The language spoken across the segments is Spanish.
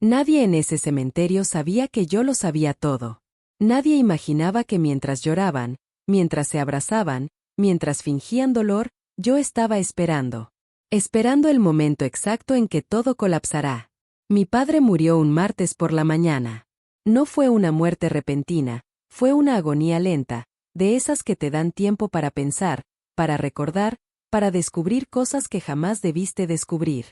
Nadie en ese cementerio sabía que yo lo sabía todo. Nadie imaginaba que mientras lloraban, mientras se abrazaban, mientras fingían dolor, yo estaba esperando. Esperando el momento exacto en que todo colapsará. Mi padre murió un martes por la mañana. No fue una muerte repentina, fue una agonía lenta, de esas que te dan tiempo para pensar, para recordar, para descubrir cosas que jamás debiste descubrir.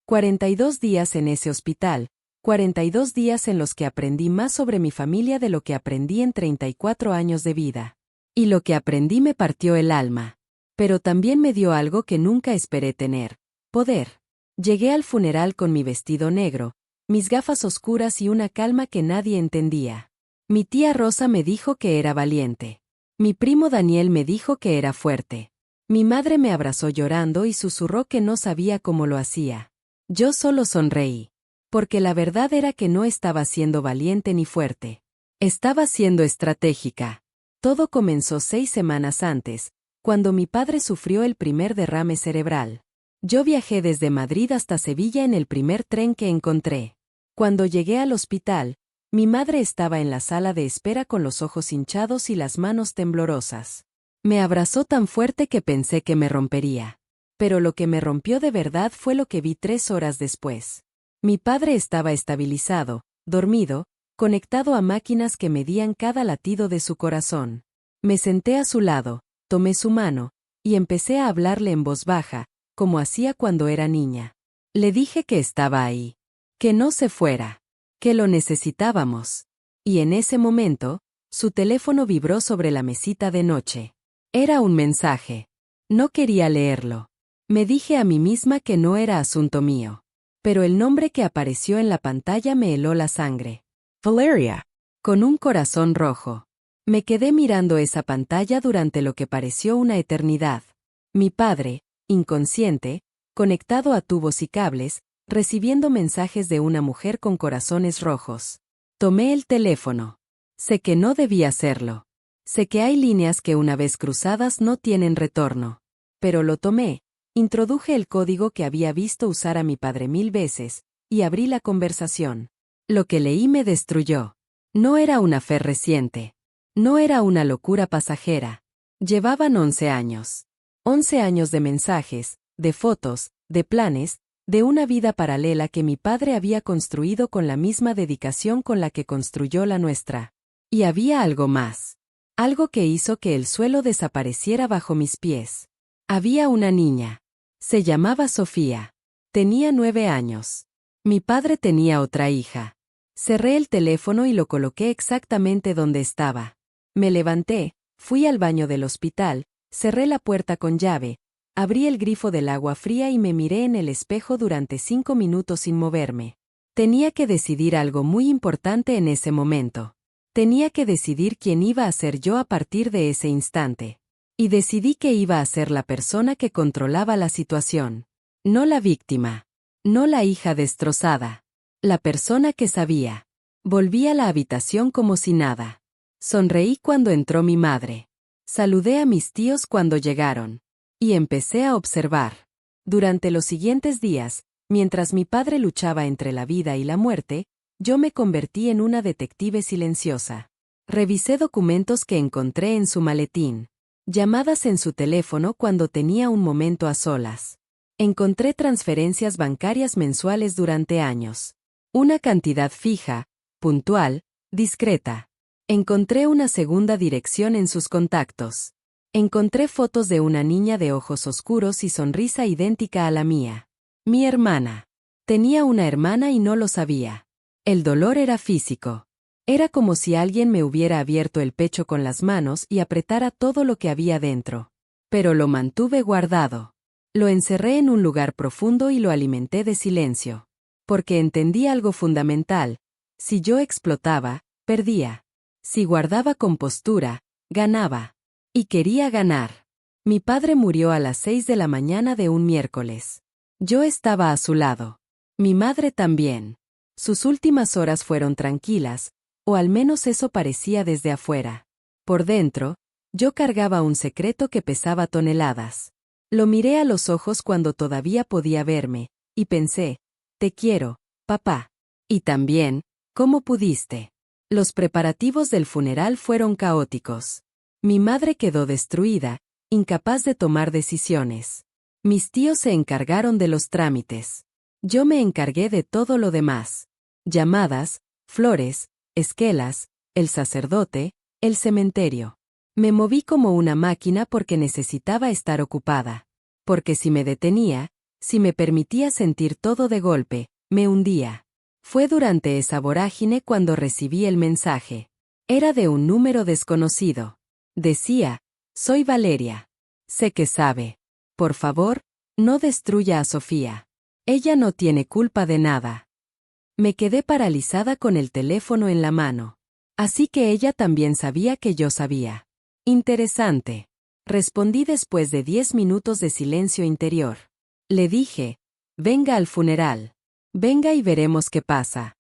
42 días en ese hospital, 42 días en los que aprendí más sobre mi familia de lo que aprendí en 34 años de vida. Y lo que aprendí me partió el alma. Pero también me dio algo que nunca esperé tener: poder. Llegué al funeral con mi vestido negro, mis gafas oscuras y una calma que nadie entendía. Mi tía Rosa me dijo que era valiente. Mi primo Daniel me dijo que era fuerte. Mi madre me abrazó llorando y susurró que no sabía cómo lo hacía. Yo solo sonreí. Porque la verdad era que no estaba siendo valiente ni fuerte. Estaba siendo estratégica. Todo comenzó 6 semanas antes, cuando mi padre sufrió el primer derrame cerebral. Yo viajé desde Madrid hasta Sevilla en el primer tren que encontré. Cuando llegué al hospital, mi madre estaba en la sala de espera con los ojos hinchados y las manos temblorosas. Me abrazó tan fuerte que pensé que me rompería. Pero lo que me rompió de verdad fue lo que vi 3 horas después. Mi padre estaba estabilizado, dormido, conectado a máquinas que medían cada latido de su corazón. Me senté a su lado, tomé su mano, y empecé a hablarle en voz baja, como hacía cuando era niña. Le dije que estaba ahí. Que no se fuera. Que lo necesitábamos. Y en ese momento, su teléfono vibró sobre la mesita de noche. Era un mensaje. No quería leerlo. Me dije a mí misma que no era asunto mío. Pero el nombre que apareció en la pantalla me heló la sangre. Valeria. Con un corazón rojo. Me quedé mirando esa pantalla durante lo que pareció una eternidad. Mi padre, inconsciente, conectado a tubos y cables, recibiendo mensajes de una mujer con corazones rojos. Tomé el teléfono. Sé que no debía hacerlo. Sé que hay líneas que una vez cruzadas no tienen retorno. Pero lo tomé, introduje el código que había visto usar a mi padre 1000 veces, y abrí la conversación. Lo que leí me destruyó. No era una fe reciente. No era una locura pasajera. Llevaban 11 años. 11 años de mensajes, de fotos, de planes, de una vida paralela que mi padre había construido con la misma dedicación con la que construyó la nuestra. Y había algo más. Algo que hizo que el suelo desapareciera bajo mis pies. Había una niña. Se llamaba Sofía. Tenía 9 años. Mi padre tenía otra hija. Cerré el teléfono y lo coloqué exactamente donde estaba. Me levanté, fui al baño del hospital, cerré la puerta con llave, abrí el grifo del agua fría y me miré en el espejo durante 5 minutos sin moverme. Tenía que decidir algo muy importante en ese momento. Tenía que decidir quién iba a ser yo a partir de ese instante. Y decidí que iba a ser la persona que controlaba la situación. No la víctima. No la hija destrozada. La persona que sabía. Volví a la habitación como si nada. Sonreí cuando entró mi madre. Saludé a mis tíos cuando llegaron. Y empecé a observar. Durante los siguientes días, mientras mi padre luchaba entre la vida y la muerte, yo me convertí en una detective silenciosa. Revisé documentos que encontré en su maletín. Llamadas en su teléfono cuando tenía un momento a solas. Encontré transferencias bancarias mensuales durante años. Una cantidad fija, puntual, discreta. Encontré una segunda dirección en sus contactos. Encontré fotos de una niña de ojos oscuros y sonrisa idéntica a la mía. Mi hermana. Tenía una hermana y no lo sabía. El dolor era físico. Era como si alguien me hubiera abierto el pecho con las manos y apretara todo lo que había dentro. Pero lo mantuve guardado. Lo encerré en un lugar profundo y lo alimenté de silencio. Porque entendí algo fundamental. Si yo explotaba, perdía. Si guardaba compostura, ganaba. Y quería ganar. Mi padre murió a las 6 de la mañana de un miércoles. Yo estaba a su lado. Mi madre también. Sus últimas horas fueron tranquilas, o al menos eso parecía desde afuera. Por dentro, yo cargaba un secreto que pesaba toneladas. Lo miré a los ojos cuando todavía podía verme, y pensé: te quiero, papá. Y también, ¿cómo pudiste? Los preparativos del funeral fueron caóticos. Mi madre quedó destruida, incapaz de tomar decisiones. Mis tíos se encargaron de los trámites. Yo me encargué de todo lo demás. Llamadas, flores, esquelas, el sacerdote, el cementerio. Me moví como una máquina porque necesitaba estar ocupada. Porque si me detenía, si me permitía sentir todo de golpe, me hundía. Fue durante esa vorágine cuando recibí el mensaje. Era de un número desconocido. Decía, soy Valeria. Sé que sabe. Por favor, no destruya a Sofía. Ella no tiene culpa de nada. Me quedé paralizada con el teléfono en la mano. Así que ella también sabía que yo sabía. Interesante. Respondí después de 10 minutos de silencio interior. Le dije, venga al funeral. Venga y veremos qué pasa.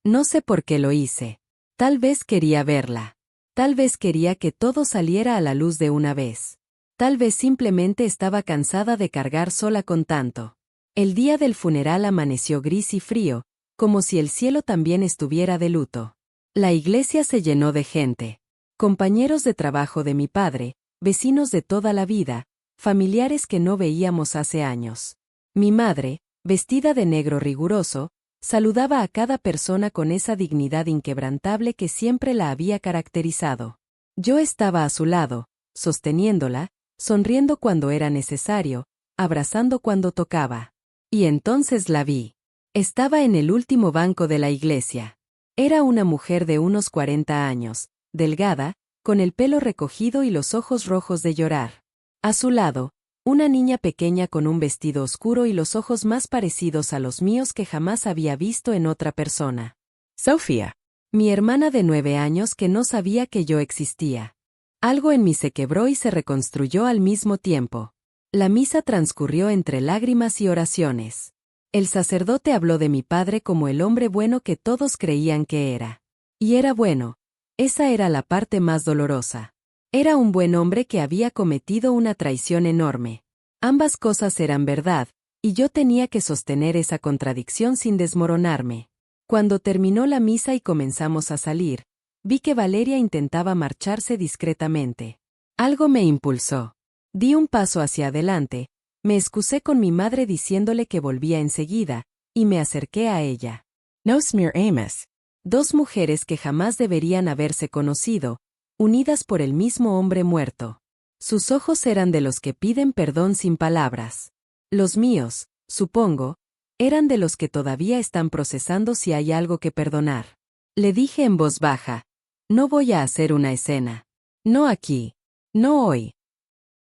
No sé por qué lo hice. Tal vez quería verla. Tal vez quería que todo saliera a la luz de una vez. Tal vez simplemente estaba cansada de cargar sola con tanto. El día del funeral amaneció gris y frío, como si el cielo también estuviera de luto. La iglesia se llenó de gente. Compañeros de trabajo de mi padre, vecinos de toda la vida, familiares que no veíamos hace años. Mi madre, vestida de negro riguroso, saludaba a cada persona con esa dignidad inquebrantable que siempre la había caracterizado. Yo estaba a su lado, sosteniéndola, sonriendo cuando era necesario, abrazando cuando tocaba. Y entonces la vi. Estaba en el último banco de la iglesia. Era una mujer de unos 40 años, delgada, con el pelo recogido y los ojos rojos de llorar. A su lado, una niña pequeña con un vestido oscuro y los ojos más parecidos a los míos que jamás había visto en otra persona. Sofía. Mi hermana de 9 años que no sabía que yo existía. Algo en mí se quebró y se reconstruyó al mismo tiempo. La misa transcurrió entre lágrimas y oraciones. El sacerdote habló de mi padre como el hombre bueno que todos creían que era. Y era bueno. Esa era la parte más dolorosa. Era un buen hombre que había cometido una traición enorme. Ambas cosas eran verdad, y yo tenía que sostener esa contradicción sin desmoronarme. Cuando terminó la misa y comenzamos a salir, vi que Valeria intentaba marcharse discretamente. Algo me impulsó. Di un paso hacia adelante, me excusé con mi madre diciéndole que volvía enseguida, y me acerqué a ella. Nos miramos. Dos mujeres que jamás deberían haberse conocido, unidas por el mismo hombre muerto. Sus ojos eran de los que piden perdón sin palabras. Los míos, supongo, eran de los que todavía están procesando si hay algo que perdonar. Le dije en voz baja, no voy a hacer una escena. No aquí. No hoy.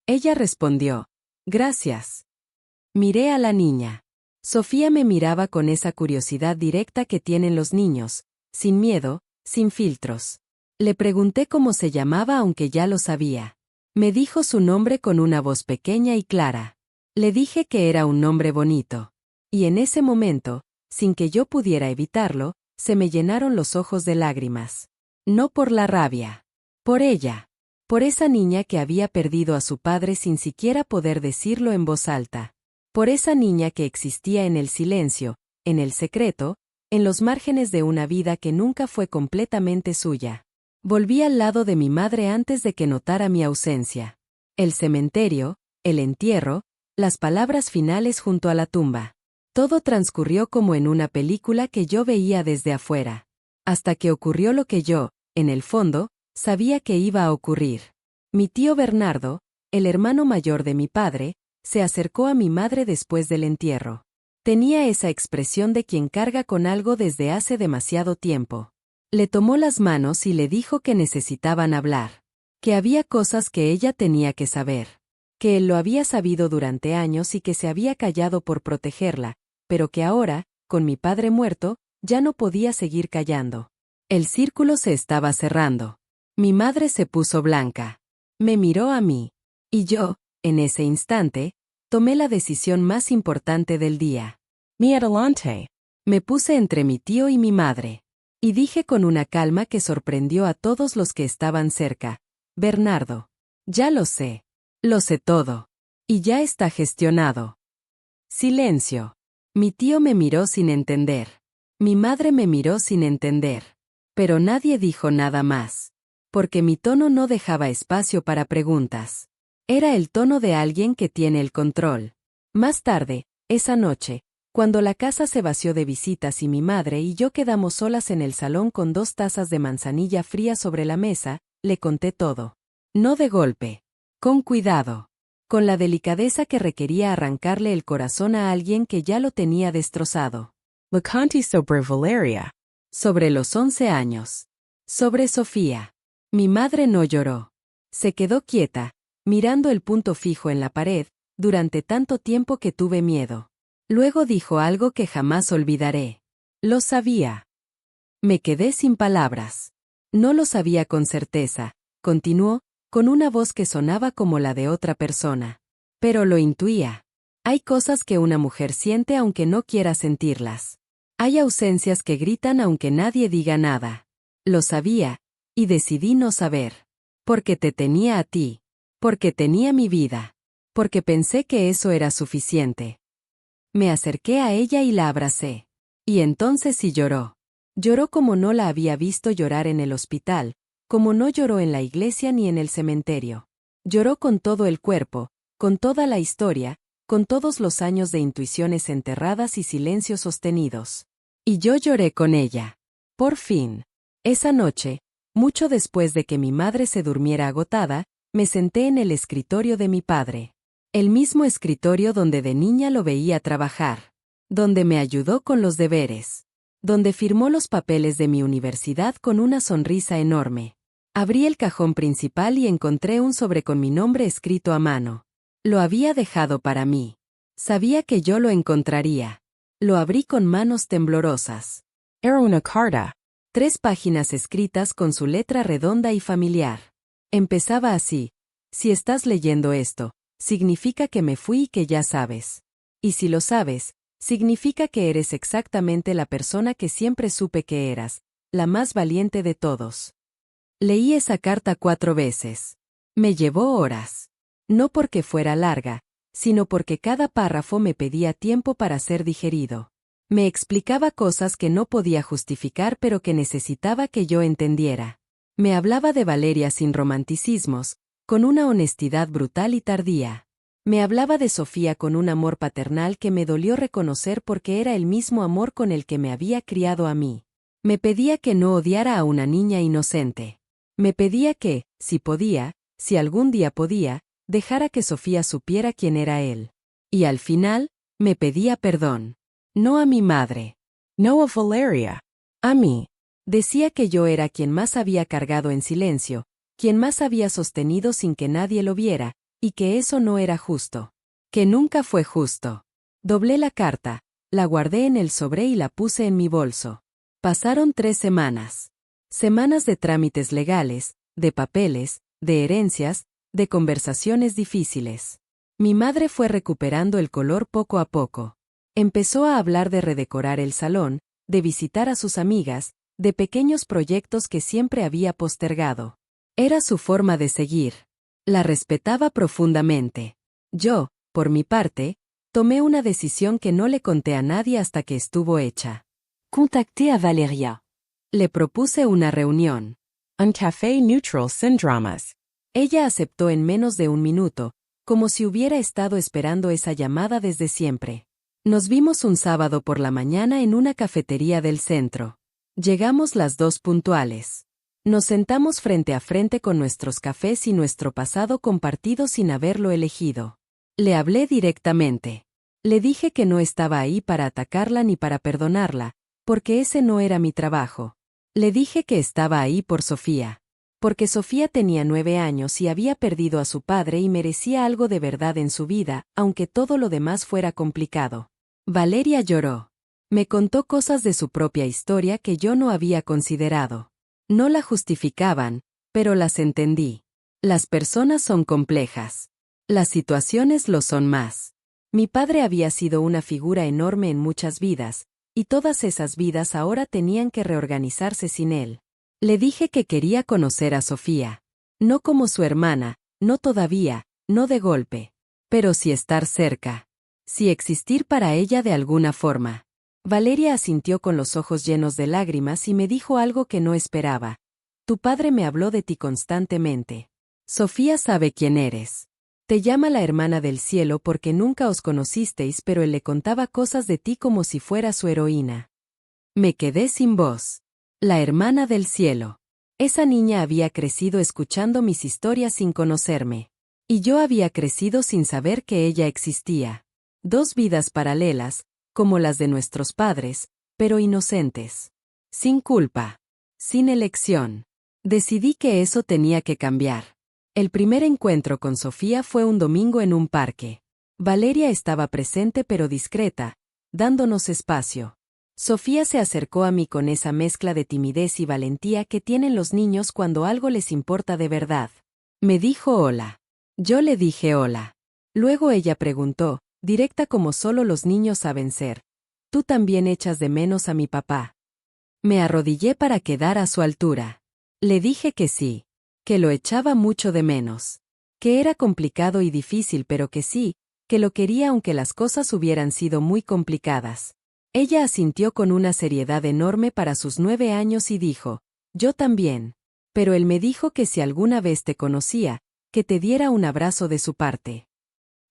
Ella respondió, gracias. Miré a la niña. Sofía me miraba con esa curiosidad directa que tienen los niños, sin miedo, sin filtros. Le pregunté cómo se llamaba aunque ya lo sabía. Me dijo su nombre con una voz pequeña y clara. Le dije que era un nombre bonito. Y en ese momento, sin que yo pudiera evitarlo, se me llenaron los ojos de lágrimas. No por la rabia. Por ella. Por esa niña que había perdido a su padre sin siquiera poder decirlo en voz alta. Por esa niña que existía en el silencio, en el secreto, en los márgenes de una vida que nunca fue completamente suya. Volví al lado de mi madre antes de que notara mi ausencia. El cementerio, el entierro, las palabras finales junto a la tumba. Todo transcurrió como en una película que yo veía desde afuera. Hasta que ocurrió lo que yo, en el fondo, sabía que iba a ocurrir. Mi tío Bernardo, el hermano mayor de mi padre, se acercó a mi madre después del entierro. Tenía esa expresión de quien carga con algo desde hace demasiado tiempo. Le tomó las manos y le dijo que necesitaban hablar. Que había cosas que ella tenía que saber. Que él lo había sabido durante años y que se había callado por protegerla, pero que ahora, con mi padre muerto, ya no podía seguir callando. El círculo se estaba cerrando. Mi madre se puso blanca. Me miró a mí. Y yo, en ese instante, tomé la decisión más importante del día. Mi adelante. Me puse entre mi tío y mi madre. Y dije con una calma que sorprendió a todos los que estaban cerca. Bernardo. Ya lo sé. Lo sé todo. Y ya está gestionado. Silencio. Mi tío me miró sin entender. Mi madre me miró sin entender. Pero nadie dijo nada más. Porque mi tono no dejaba espacio para preguntas. Era el tono de alguien que tiene el control. Más tarde, esa noche, cuando la casa se vació de visitas y mi madre y yo quedamos solas en el salón con 2 tazas de manzanilla fría sobre la mesa, le conté todo. No de golpe. Con cuidado. Con la delicadeza que requería arrancarle el corazón a alguien que ya lo tenía destrozado. Le conté sobre Valeria. Sobre los 11 años. Sobre Sofía. Mi madre no lloró. Se quedó quieta, mirando el punto fijo en la pared, durante tanto tiempo que tuve miedo. Luego dijo algo que jamás olvidaré. Lo sabía. Me quedé sin palabras. No lo sabía con certeza, continuó, con una voz que sonaba como la de otra persona. Pero lo intuía. Hay cosas que una mujer siente aunque no quiera sentirlas. Hay ausencias que gritan aunque nadie diga nada. Lo sabía, y decidí no saber. Porque te tenía a ti. Porque tenía mi vida. Porque pensé que eso era suficiente. Me acerqué a ella y la abracé. Y entonces sí lloró. Lloró como no la había visto llorar en el hospital, como no lloró en la iglesia ni en el cementerio. Lloró con todo el cuerpo, con toda la historia, con todos los años de intuiciones enterradas y silencios sostenidos. Y yo lloré con ella. Por fin. Esa noche, mucho después de que mi madre se durmiera agotada, me senté en el escritorio de mi padre. El mismo escritorio donde de niña lo veía trabajar. Donde me ayudó con los deberes. Donde firmó los papeles de mi universidad con una sonrisa enorme. Abrí el cajón principal y encontré un sobre con mi nombre escrito a mano. Lo había dejado para mí. Sabía que yo lo encontraría. Lo abrí con manos temblorosas. Era una carta. 3 páginas escritas con su letra redonda y familiar. Empezaba así: si estás leyendo esto, significa que me fui y que ya sabes. Y si lo sabes, significa que eres exactamente la persona que siempre supe que eras, la más valiente de todos. Leí esa carta 4 veces. Me llevó horas. No porque fuera larga, sino porque cada párrafo me pedía tiempo para ser digerido. Me explicaba cosas que no podía justificar pero que necesitaba que yo entendiera. Me hablaba de Valeria sin romanticismos, con una honestidad brutal y tardía. Me hablaba de Sofía con un amor paternal que me dolió reconocer porque era el mismo amor con el que me había criado a mí. Me pedía que no odiara a una niña inocente. Me pedía que, si podía, si algún día podía, dejara que Sofía supiera quién era él. Y al final, me pedía perdón. No a mi madre. No a Valeria. A mí. Decía que yo era quien más había cargado en silencio, quien más había sostenido sin que nadie lo viera, y que eso no era justo. Que nunca fue justo. Doblé la carta, la guardé en el sobre y la puse en mi bolso. Pasaron 3 semanas. Semanas de trámites legales, de papeles, de herencias, de conversaciones difíciles. Mi madre fue recuperando el color poco a poco. Empezó a hablar de redecorar el salón, de visitar a sus amigas, de pequeños proyectos que siempre había postergado. Era su forma de seguir. La respetaba profundamente. Yo, por mi parte, tomé una decisión que no le conté a nadie hasta que estuvo hecha. Contacté a Valeria. Le propuse una reunión. Un café neutral sin dramas. Ella aceptó en menos de 1 minuto, como si hubiera estado esperando esa llamada desde siempre. Nos vimos un sábado por la mañana en una cafetería del centro. Llegamos las 2 puntuales. Nos sentamos frente a frente con nuestros cafés y nuestro pasado compartido sin haberlo elegido. Le hablé directamente. Le dije que no estaba ahí para atacarla ni para perdonarla, porque ese no era mi trabajo. Le dije que estaba ahí por Sofía. Porque Sofía tenía 9 años y había perdido a su padre y merecía algo de verdad en su vida, aunque todo lo demás fuera complicado. Valeria lloró. Me contó cosas de su propia historia que yo no había considerado. No la justificaban, pero las entendí. Las personas son complejas. Las situaciones lo son más. Mi padre había sido una figura enorme en muchas vidas, y todas esas vidas ahora tenían que reorganizarse sin él. Le dije que quería conocer a Sofía. No como su hermana, no todavía, no de golpe. Pero sí estar cerca. Sí existir para ella de alguna forma. Valeria asintió con los ojos llenos de lágrimas y me dijo algo que no esperaba. Tu padre me habló de ti constantemente. Sofía sabe quién eres. Te llama la hermana del cielo porque nunca os conocisteis, pero él le contaba cosas de ti como si fuera su heroína. Me quedé sin voz. La hermana del cielo. Esa niña había crecido escuchando mis historias sin conocerme. Y yo había crecido sin saber que ella existía. Dos vidas paralelas, como las de nuestros padres, pero inocentes. Sin culpa. Sin elección. Decidí que eso tenía que cambiar. El primer encuentro con Sofía fue un domingo en un parque. Valeria estaba presente pero discreta, dándonos espacio. Sofía se acercó a mí con esa mezcla de timidez y valentía que tienen los niños cuando algo les importa de verdad. Me dijo hola. Yo le dije hola. Luego ella preguntó, directa como solo los niños saben ser. ¿Tú también echas de menos a mi papá? Me arrodillé para quedar a su altura. Le dije que sí, que lo echaba mucho de menos, que era complicado y difícil pero que sí, que lo quería aunque las cosas hubieran sido muy complicadas. Ella asintió con una seriedad enorme para sus 9 años y dijo, yo también. Pero él me dijo que si alguna vez te conocía, que te diera un abrazo de su parte.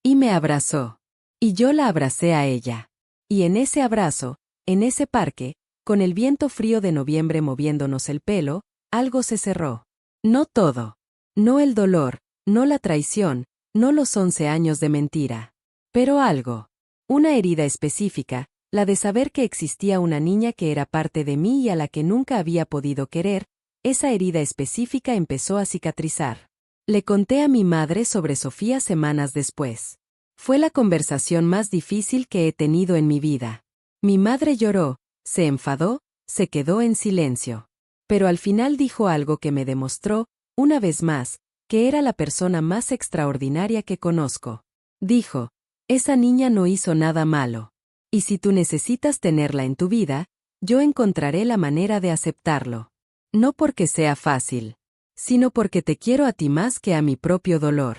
Y me abrazó. Y yo la abracé a ella. Y en ese abrazo, en ese parque, con el viento frío de noviembre moviéndonos el pelo, algo se cerró. No todo. No el dolor, no la traición, no los 11 años de mentira. Pero algo. Una herida específica, la de saber que existía una niña que era parte de mí y a la que nunca había podido querer, esa herida específica empezó a cicatrizar. Le conté a mi madre sobre Sofía semanas después. Fue la conversación más difícil que he tenido en mi vida. Mi madre lloró, se enfadó, se quedó en silencio. Pero al final dijo algo que me demostró, una vez más, que era la persona más extraordinaria que conozco. Dijo, esa niña no hizo nada malo. Y si tú necesitas tenerla en tu vida, yo encontraré la manera de aceptarlo. No porque sea fácil, sino porque te quiero a ti más que a mi propio dolor.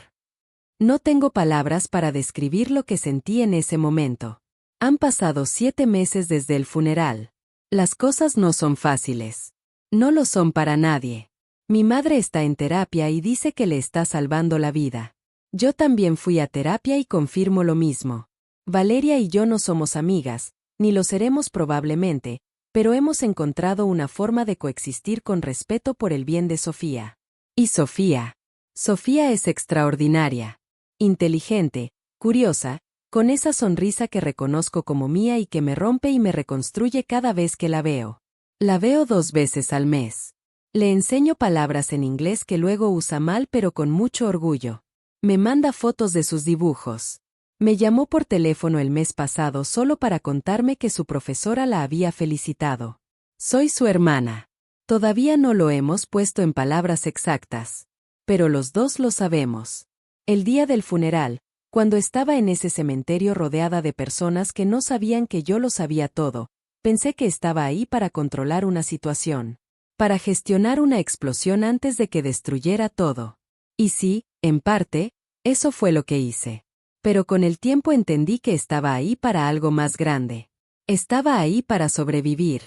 No tengo palabras para describir lo que sentí en ese momento. Han pasado 7 meses desde el funeral. Las cosas no son fáciles. No lo son para nadie. Mi madre está en terapia y dice que le está salvando la vida. Yo también fui a terapia y confirmo lo mismo. Valeria y yo no somos amigas, ni lo seremos probablemente, pero hemos encontrado una forma de coexistir con respeto por el bien de Sofía. Y Sofía. Sofía es extraordinaria. Inteligente, curiosa, con esa sonrisa que reconozco como mía y que me rompe y me reconstruye cada vez que la veo. La veo 2 veces al mes. Le enseño palabras en inglés que luego usa mal pero con mucho orgullo. Me manda fotos de sus dibujos. Me llamó por teléfono el mes pasado solo para contarme que su profesora la había felicitado. Soy su hermana. Todavía no lo hemos puesto en palabras exactas. Pero los dos lo sabemos. El día del funeral, cuando estaba en ese cementerio rodeada de personas que no sabían que yo lo sabía todo, pensé que estaba ahí para controlar una situación. Para gestionar una explosión antes de que destruyera todo. Y sí, en parte, eso fue lo que hice. Pero con el tiempo entendí que estaba ahí para algo más grande. Estaba ahí para sobrevivir.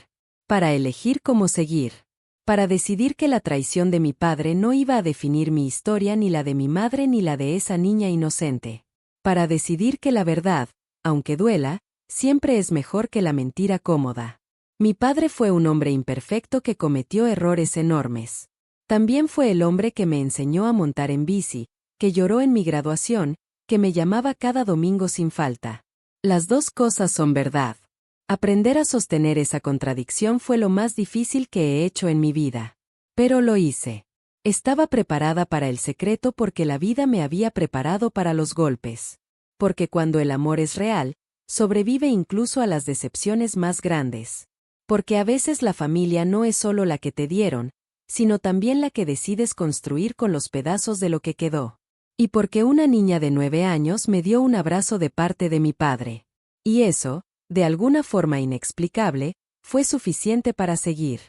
Para elegir cómo seguir. Para decidir que la traición de mi padre no iba a definir mi historia ni la de mi madre ni la de esa niña inocente. Para decidir que la verdad, aunque duela, siempre es mejor que la mentira cómoda. Mi padre fue un hombre imperfecto que cometió errores enormes. También fue el hombre que me enseñó a montar en bici, que lloró en mi graduación, que me llamaba cada domingo sin falta. Las dos cosas son verdad. Aprender a sostener esa contradicción fue lo más difícil que he hecho en mi vida. Pero lo hice. Estaba preparada para el secreto porque la vida me había preparado para los golpes. Porque cuando el amor es real, sobrevive incluso a las decepciones más grandes. Porque a veces la familia no es solo la que te dieron, sino también la que decides construir con los pedazos de lo que quedó. Y porque una niña de 9 años me dio un abrazo de parte de mi padre. Y eso, de alguna forma inexplicable, fue suficiente para seguir.